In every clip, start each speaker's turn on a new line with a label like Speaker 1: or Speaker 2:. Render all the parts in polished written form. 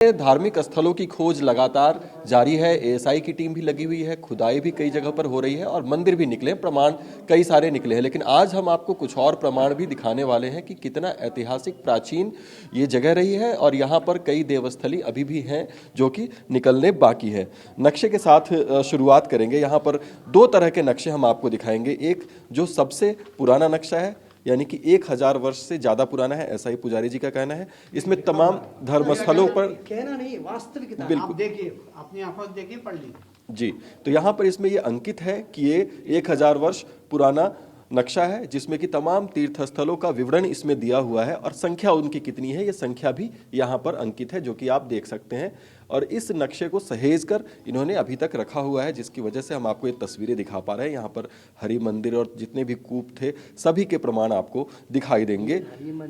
Speaker 1: धार्मिक स्थलों की खोज लगातार जारी है। एएसआई की टीम भी लगी हुई है, खुदाई भी कई जगह पर हो रही है और मंदिर भी निकले, प्रमाण कई सारे निकले हैं। लेकिन आज हम आपको कुछ और प्रमाण भी दिखाने वाले हैं कि कितना ऐतिहासिक प्राचीन ये जगह रही है और यहाँ पर कई देवस्थली अभी भी हैं जो कि निकलने बाकी है। नक्शे के साथ शुरुआत करेंगे। यहाँ पर दो तरह के नक्शे हम आपको दिखाएंगे। एक जो सबसे पुराना नक्शा है, यानी कि 1000 वर्ष से ज्यादा पुराना है, ऐसा ही पुजारी जी का कहना है। इसमें तमाम धर्मस्थलों पर
Speaker 2: कहना नहीं, वास्तविकता आप देखिए, अपनी आंखों से देखिए, पढ़ लीजिए
Speaker 1: जी। तो यहाँ पर इसमें ये अंकित है कि ये 1000 वर्ष पुराना नक्शा है, जिसमें कि तमाम तीर्थस्थलों का विवरण इसमें दिया हुआ है और संख्या उनकी कितनी है ये संख्या भी यहाँ पर अंकित है, जो कि आप देख सकते हैं। और इस नक्शे को सहेज कर इन्होंने अभी तक रखा हुआ है, जिसकी वजह से हम आपको ये तस्वीरें दिखा पा रहे हैं। यहाँ पर हरि मंदिर और जितने भी कूप थे सभी के प्रमाण आपको दिखाई देंगे।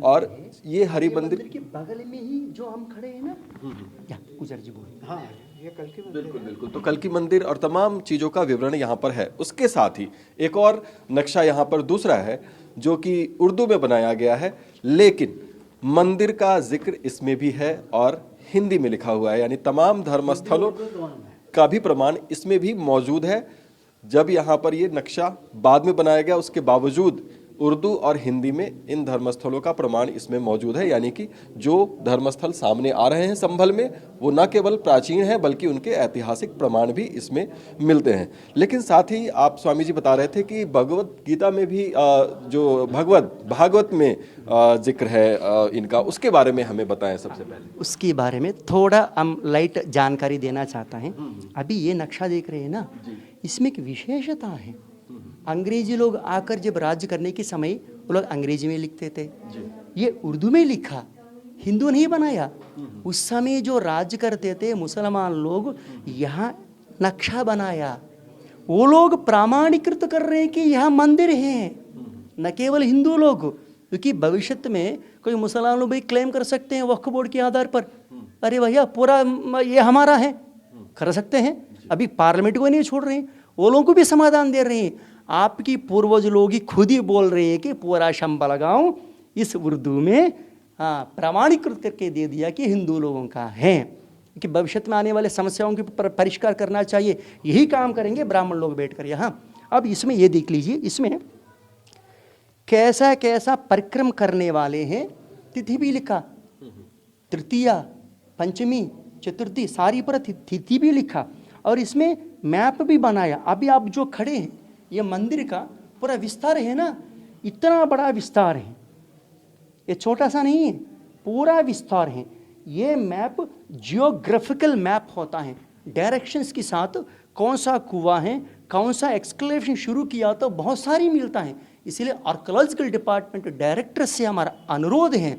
Speaker 1: और ये हरि मंदिर
Speaker 2: के बगल में ही जो हम खड़े हैं ना, गुजर जी बोले, हाँ ये कल की
Speaker 1: बिल्कुल बिल्कुल। तो कल की मंदिर और तमाम चीजों का विवरण यहाँ पर है। उसके साथ ही एक और नक्शा यहाँ पर दूसरा है जो कि उर्दू में बनाया गया है, लेकिन मंदिर का जिक्र इसमें भी है और हिंदी में लिखा हुआ है, यानी तमाम धर्मस्थलों का भी प्रमाण इसमें भी मौजूद है। जब यहाँ पर ये नक्शा बाद में बनाया गया, उसके बावजूद उर्दू और हिंदी में इन धर्मस्थलों का प्रमाण इसमें मौजूद है। यानी कि जो धर्मस्थल सामने आ रहे हैं संभल में, वो न केवल प्राचीन है बल्कि उनके ऐतिहासिक प्रमाण भी इसमें मिलते हैं। लेकिन साथ ही आप स्वामी जी बता रहे थे कि भगवत गीता में भी जो भागवत में जिक्र है इनका, उसके बारे में हमें बताएं सबसे पहले।
Speaker 2: उसके बारे में थोड़ा हम लाइट जानकारी देना चाहता है। अभी ये नक्शा देख रहे हैं ना, इसमें एक विशेषता है। अंग्रेजी लोग आकर जब राज्य करने के समय वो लोग अंग्रेजी में लिखते थे, ये उर्दू में लिखा, हिंदू नहीं बनाया। उस समय जो राज्य करते थे मुसलमान लोग, यहाँ नक्शा बनाया। वो लोग प्रमाणीकृत कर रहे हैं कि यहाँ मंदिर हैं, न केवल हिंदू लोग। क्योंकि भविष्य में कोई मुसलमान लोग भी क्लेम कर सकते हैं वक्फ बोर्ड के आधार पर, अरे भैया पूरा ये हमारा है, कर सकते हैं। अभी पार्लियामेंट को नहीं छोड़ रहे हैं, वो लोगों को भी समाधान दे रहे हैं। आपकी पूर्वज लोग ही खुद ही बोल रहे हैं कि पूरा शंबल गांव इस उर्दू में प्रमाणीकृत करके दे दिया कि हिंदू लोगों का है। कि भविष्य में आने वाले समस्याओं के परिष्कार करना चाहिए, यही काम करेंगे ब्राह्मण लोग बैठकर यहाँ। अब इसमें ये देख लीजिए, इसमें कैसा कैसा परिक्रम करने वाले हैं, तिथि भी लिखा, तृतीया, पंचमी, चतुर्थी, सारी पर तिथि भी लिखा और इसमें मैप भी बनाया। अभी आप जो खड़े हैं, ये मंदिर का पूरा विस्तार है ना, इतना बड़ा विस्तार है, ये छोटा सा नहीं है, पूरा विस्तार है। ये मैप जियोग्राफिकल मैप होता है, डायरेक्शंस के साथ कौन सा कुआं है, कौन सा एक्सक्लेवेशन शुरू किया, तो बहुत सारी मिलता है। इसीलिए आर्कियोलॉजिकल डिपार्टमेंट डायरेक्टर से हमारा अनुरोध है,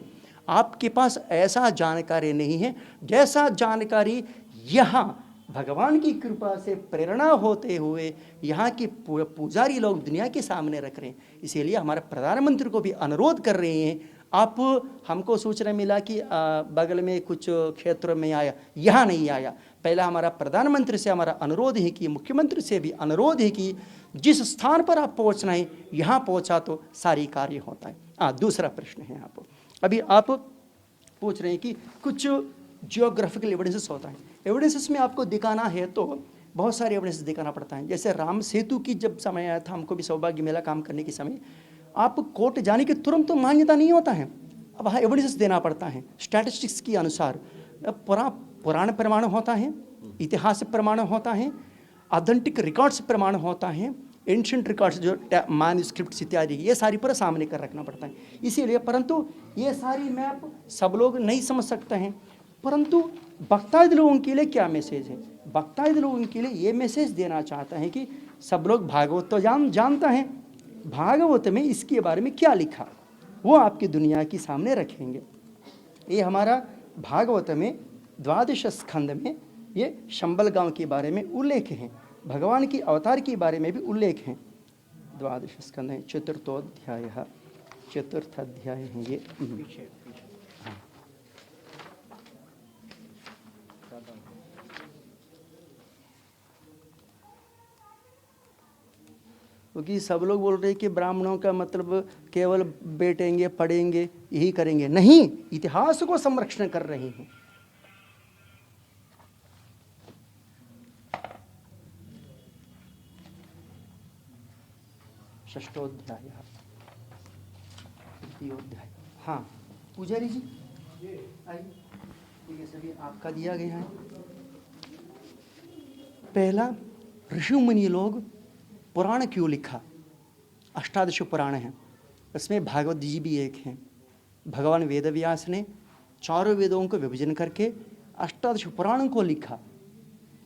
Speaker 2: आपके पास ऐसा जानकारी नहीं है जैसा जानकारी यहाँ भगवान की कृपा से प्रेरणा होते हुए यहाँ के पुजारी लोग दुनिया के सामने रख रहे हैं। इसीलिए हमारे प्रधानमंत्री को भी अनुरोध कर रहे हैं, आप, हमको सूचना मिला कि बगल में कुछ क्षेत्रों में आया, यहाँ नहीं आया। पहला हमारा प्रधानमंत्री से हमारा अनुरोध है कि, मुख्यमंत्री से भी अनुरोध है कि जिस स्थान पर आप पहुँचना है यहाँ पहुँचा तो सारी कार्य होता है। दूसरा प्रश्न है, आप अभी आप पूछ रहे हैं कि कुछ जियोग्राफिकल एविडेंसेस होता है। एविडेंसेस में आपको दिखाना है तो बहुत सारे एविडेंसेस दिखाना पड़ता है। जैसे राम सेतु की जब समय आया था, हमको भी सौभाग्य मिला काम करने के समय, आप कोर्ट जाने के तुरंत तो मान्यता नहीं होता है, अब हाँ एविडेंसेस देना पड़ता है। स्टैटिस्टिक्स के अनुसार पुराण प्रमाण होता है, इतिहास प्रमाण होता है, ऑथेंटिक रिकॉर्ड्स प्रमाण होता है, एंशिएंट रिकॉर्ड्स जो मैन्युस्क्रिप्ट्स इत्यादि, ये सारी पर सामने कर रखना पड़ता है। इसीलिए परंतु ये सारी मैप सब लोग नहीं समझ सकते हैं। परंतु भक्तादि लोगों के लिए क्या मैसेज है? भक्तादि लोगों के लिए ये मैसेज देना चाहता है कि सब लोग भागवत तो जानता है, भागवत में इसके बारे में क्या लिखा वो आपकी दुनिया के सामने रखेंगे। ये हमारा भागवत में 12 स्कंद में ये शंबल गांव के बारे में उल्लेख है, भगवान की अवतार के बारे में भी उल्लेख है। 12 स्कंद है, चतुर्थ अध्याय है ये। क्योंकि सब लोग बोल रहे हैं कि ब्राह्मणों का मतलब केवल बैठेंगे, पढ़ेंगे, यही करेंगे, नहीं, इतिहास को संरक्षण कर रहे हैं। षष्ठोध्याय, तृतीयोध्याय। हाँ पुजारी जी आइए, ये सभी आपका दिया गया है। पहला, ऋषि मुनि लोग पुराण क्यों लिखा? अष्टादश पुराण हैं, उसमें भागवत जी भी एक हैं। भगवान वेदव्यास ने चारों वेदों को विभाजन करके अष्टादश पुराणों को लिखा।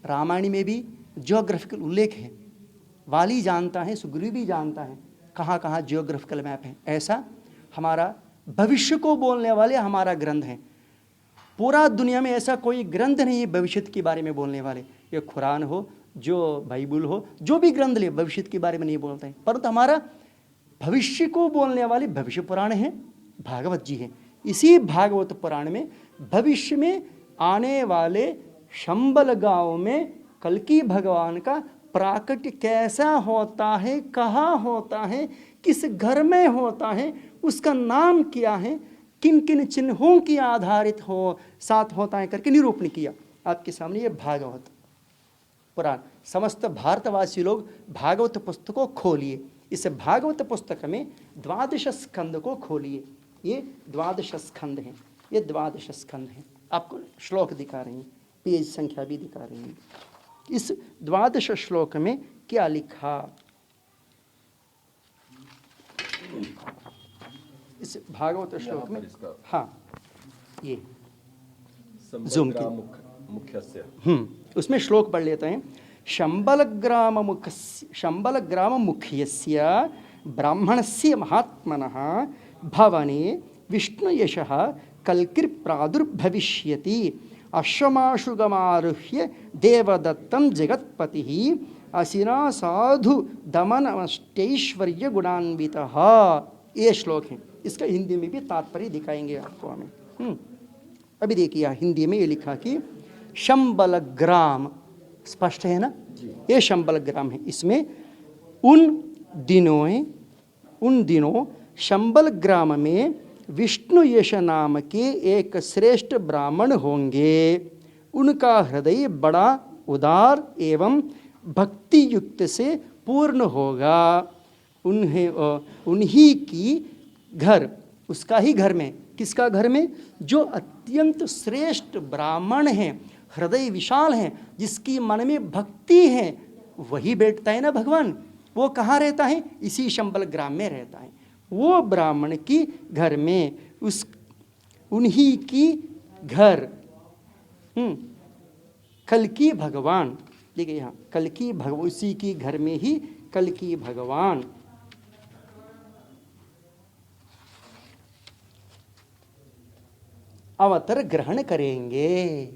Speaker 2: रामायण में भी जियोग्राफिकल उल्लेख है, वाली जानता है, सुग्रीव भी जानता है कहाँ कहाँ जियोग्राफिकल मैप है। ऐसा हमारा भविष्य को बोलने वाले हमारा ग्रंथ है। पूरा दुनिया में ऐसा कोई ग्रंथ नहीं है भविष्य के बारे में बोलने वाले। ये कुरान हो, जो बाइबल हो, जो भी ग्रंथ ले, भविष्य के बारे में नहीं बोलते हैं। परंतु हमारा भविष्य को बोलने वाले भविष्य पुराण है, भागवत जी है। इसी भागवत पुराण में भविष्य में आने वाले शंबल गांव में कल्कि भगवान का प्राकट्य कैसा होता है, कहाँ होता है, किस घर में होता है, उसका नाम क्या है, किन किन चिन्हों की आधारित हो साथ होता है करके निरूपण किया। आपके सामने ये भागवत पुराण। समस्त भारतवासी लोग भागवत पुस्तक को खोलिए। इस भागवत पुस्तक में 12 स्कंद को खोलिए। ये 12 स्कंद हैं, ये 12 स्कंद हैं। आपको श्लोक दिखा रही हैं, पेज संख्या भी दिखा रही हैं। इस 12 श्लोक में क्या लिखा? इस भागवत श्लोक में, हाँ ये जूम के उसमें श्लोक पढ़ लेते हैं। शंबल ग्राम मुख्यस्य ब्राह्मणस्य महात्मनः भवने विष्णु यशः कल्किर प्रादुर्भविष्यति। अश्वमाशुगमारुह्य देवदत्तं जगत्पतिः असिना साधु दमनमष्टैश्वर्य गुणान्वितः। ये श्लोक है। इसका हिंदी में भी तात्पर्य दिखाएंगे आपको हमें। अभी देखिए हिंदी में ये लिखा कि शंबल ग्राम, स्पष्ट है ना, ये शंबल ग्राम है। इसमें उन दिनों शंबल ग्राम में विष्णु यश नाम के एक श्रेष्ठ ब्राह्मण होंगे। उनका हृदय बड़ा उदार एवं भक्ति युक्त से पूर्ण होगा। उन्हीं की घर, उसका ही घर में, किसका घर में? जो अत्यंत श्रेष्ठ ब्राह्मण हैं, हृदय विशाल हैं, जिसकी मन में भक्ति है, वही बैठता है ना भगवान। वो कहाँ रहता है? इसी शंबल ग्राम में रहता है। वो ब्राह्मण की घर में, उन्हीं की घर कल्कि भगवान, देखिए यहाँ कल्कि भगवान, उसी की घर में ही कल्कि भगवान अवतार ग्रहण करेंगे।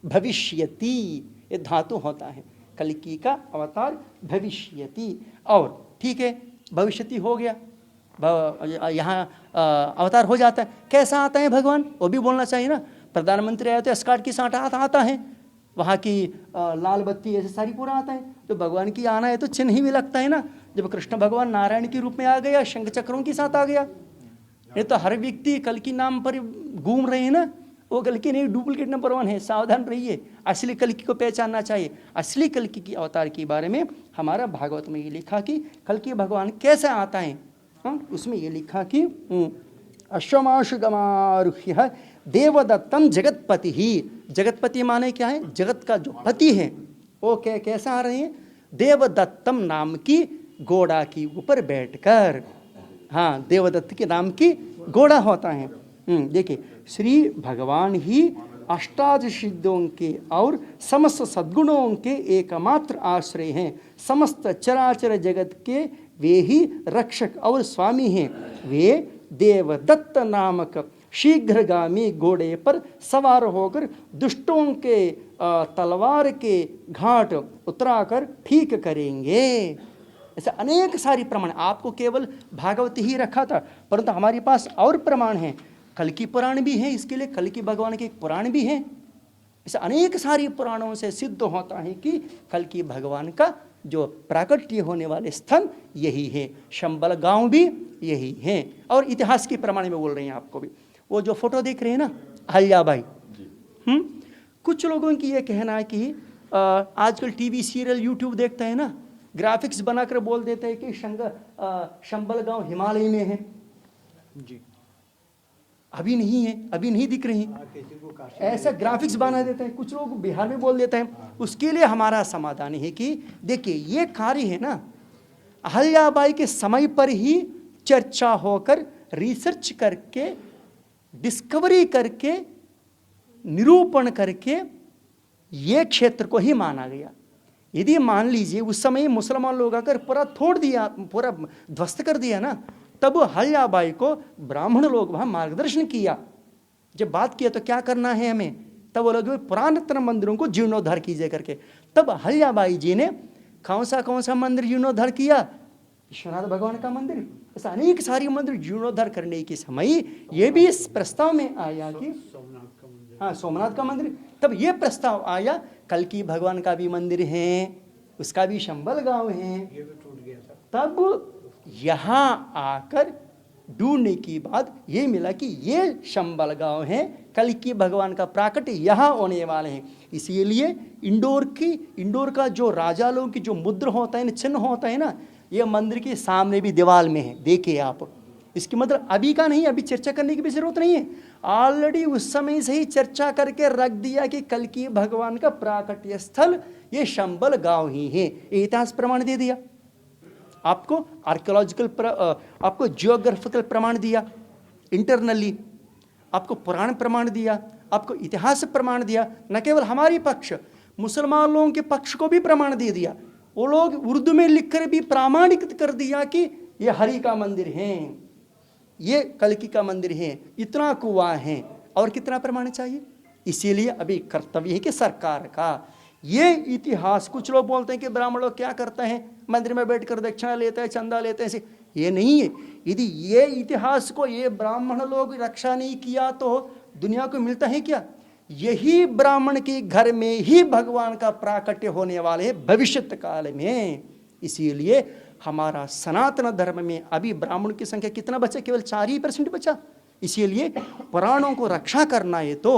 Speaker 2: भविष्यति ये धातु होता है, कल्कि का अवतार भविष्यति। और ठीक है, भविष्यति हो गया, यहाँ अवतार हो जाता है। कैसा आता है भगवान, वो भी बोलना चाहिए ना। प्रधानमंत्री आए तो एस्कॉर्ट के साथ आता है, वहाँ की लाल बत्ती ऐसे सारी पूरा आता है। तो भगवान की आना है तो चिन्ह ही भी लगता है ना। जब कृष्ण भगवान नारायण के रूप में आ गया, शंख चक्रों के साथ आ गया। ये तो हर व्यक्ति कल्कि नाम पर घूम रहे हैं ना, वो कल्कि नहीं, डुप्लीकेट नंबर 1 है। सावधान रहिए, असली कल्कि को पहचानना चाहिए। असली कल्कि की अवतार के बारे में हमारा भागवत में ये लिखा कि कल्कि भगवान कैसे आता है। उसमें ये लिखा कि अश्वमाशुगमारुह्य देवदत्तम जगतपति ही। जगतपति माने क्या है? जगत का जो पति है। वो कैसा आ रहे हैं? देवदत्तम नाम की घोड़ा की ऊपर बैठकर। हाँ, देवदत्त के नाम की घोड़ा होता है। देखिए, श्री भगवान ही अष्टादश सिद्धों के और समस्त सद्गुणों के एकमात्र आश्रय हैं। समस्त चराचर जगत के वे ही रक्षक और स्वामी हैं। वे देवदत्त नामक शीघ्रगामी घोड़े पर सवार होकर दुष्टों के तलवार के घाट उतराकर ठीक करेंगे। ऐसे अनेक सारी प्रमाण, आपको केवल भागवत ही रखा था, परंतु हमारे पास और प्रमाण हैं। कल्कि पुराण भी है, इसके लिए कल्कि भगवान के एक पुराण भी है। ऐसे अनेक सारी पुराणों से सिद्ध होता है कि कल्कि भगवान का जो प्राकट्य होने वाले स्थान यही है। शंबल गांव भी यही है। और इतिहास के प्रमाण में बोल रहे हैं आपको भी। वो जो फोटो देख रहे हैं ना, अहिल्याबाई, कुछ लोगों की ये कहना है कि आजकल टीवी सीरियल यूट्यूब देखते हैं ना, ग्राफिक्स बनाकर बोल देते हैं कि शंबल गांव हिमालय में है
Speaker 3: जी।
Speaker 2: अभी नहीं है, अभी नहीं दिख रही, ऐसा ग्राफिक्स बना देते हैं। कुछ लोग बिहार में बोल देते हैं। उसके लिए हमारा समाधान है कि देखिए ये कार्य है ना, अहल्याबाई के समय पर ही चर्चा होकर रिसर्च करके डिस्कवरी करके निरूपण करके ये क्षेत्र को ही माना गया। यदि मान लीजिए उस समय मुसलमान लोग आकर पूरा तोड़ दिया, पूरा ध्वस्त कर दिया ना, तब अहल्याबाई को ब्राह्मण लोग वहाँ मार्गदर्शन किया। जब बात किया तो क्या करना है हमें, तब वो लोग पुरातन मंदिरों को जीर्णोद्धार कीजिए करके, तब अहल्याबाई जी ने कौन सा मंदिर जीर्णोद्धार किया, विश्वनाथ भगवान का मंदिर, ऐसा अनेक सारे मंदिर जीर्णोद्धार करने के समय ये भी इस प्रस्ताव में आया कि हाँ सोमनाथ का मंदिर, तब ये प्रस्ताव आया कल्की भगवान का भी मंदिर है, उसका भी शंबल गांव है।
Speaker 3: ये भी टूट गया था।
Speaker 2: तब यहाँ आकर ढूंढने की बाद ये मिला कि ये शंबल गांव है, कल्की भगवान का प्राकट्य यहाँ होने वाले हैं। इसीलिए इंदौर का जो राजा लोगों की जो मुद्र होता है, चिन्ह होता है ना, ये मंदिर के सामने भी दीवार में है, देखिए आप। इसकी मतलब अभी का नहीं, अभी चर्चा करने की भी जरूरत नहीं है, ऑलरेडी उस समय से ही चर्चा करके रख दिया कि कल्की भगवान का प्राकट्य स्थल ये शंबल गांव ही है। इतिहास प्रमाण दे दिया आपको, आर्कियोलॉजिकल आपको जियोग्राफिकल प्रमाण दिया, इंटरनली आपको पुराण प्रमाण दिया, आपको इतिहास प्रमाण दिया, न केवल हमारी पक्ष, मुसलमान लोगों के पक्ष को भी प्रमाण दे दिया। वो लोग उर्दू में लिखकर भी प्रामाणिक कर दिया कि ये हरि का मंदिर है, ये कल्की का मंदिर है, इतना कुआं है, और कितना प्रमाण चाहिए। इसीलिए अभी कर्तव्य है कि सरकार का ये इतिहास, कुछ लोग बोलते हैं कि ब्राह्मण लोग क्या करते हैं, मंदिर में बैठकर दक्षिणा लेते हैं, चंदा लेते हैं, ऐसे ये नहीं है। यदि ये इतिहास को ये ब्राह्मण लोग रक्षा नहीं किया तो दुनिया को मिलता है क्या। यही ब्राह्मण के घर में ही भगवान का प्राकट्य होने वाले हैं भविष्यत काल में। इसीलिए हमारा सनातन धर्म में अभी ब्राह्मण की संख्या कितना बचा, केवल 4% बचा। इसीलिए पुराणों को रक्षा करना है तो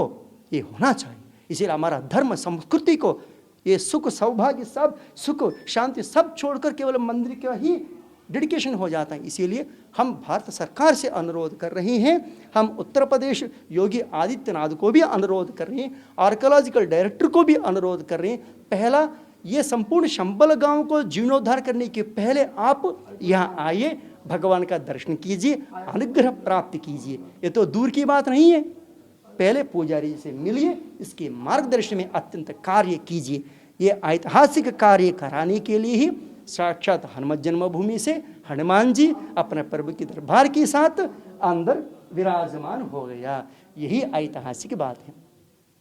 Speaker 2: ये होना चाहिए। इसीलिए हमारा धर्म संस्कृति को ये सुख सौभाग्य सब, सुख शांति सब छोड़कर केवल मंदिर का ही डेडिकेशन हो जाता है। इसीलिए हम भारत सरकार से अनुरोध कर रहे हैं, हम उत्तर प्रदेश योगी आदित्यनाथ को भी अनुरोध कर रहे हैं, आर्कियोलॉजिकल डायरेक्टर को भी अनुरोध कर रहे हैं, पहला ये संपूर्ण शंबल गांव को जीर्णोद्धार करने के पहले आप यहाँ आइए, भगवान का दर्शन कीजिए, अनुग्रह प्राप्त कीजिए। ये तो दूर की बात नहीं है, पहले पुजारी से मिलिए, इसके मार्गदर्शन में अत्यंत कार्य कीजिए। ये ऐतिहासिक कार्य कराने के लिए ही साक्षात हनुमत जन्मभूमि से हनुमान जी अपने प्रभु की दरबार के साथ अंदर विराजमान हो गया। यही ऐतिहासिक बात है।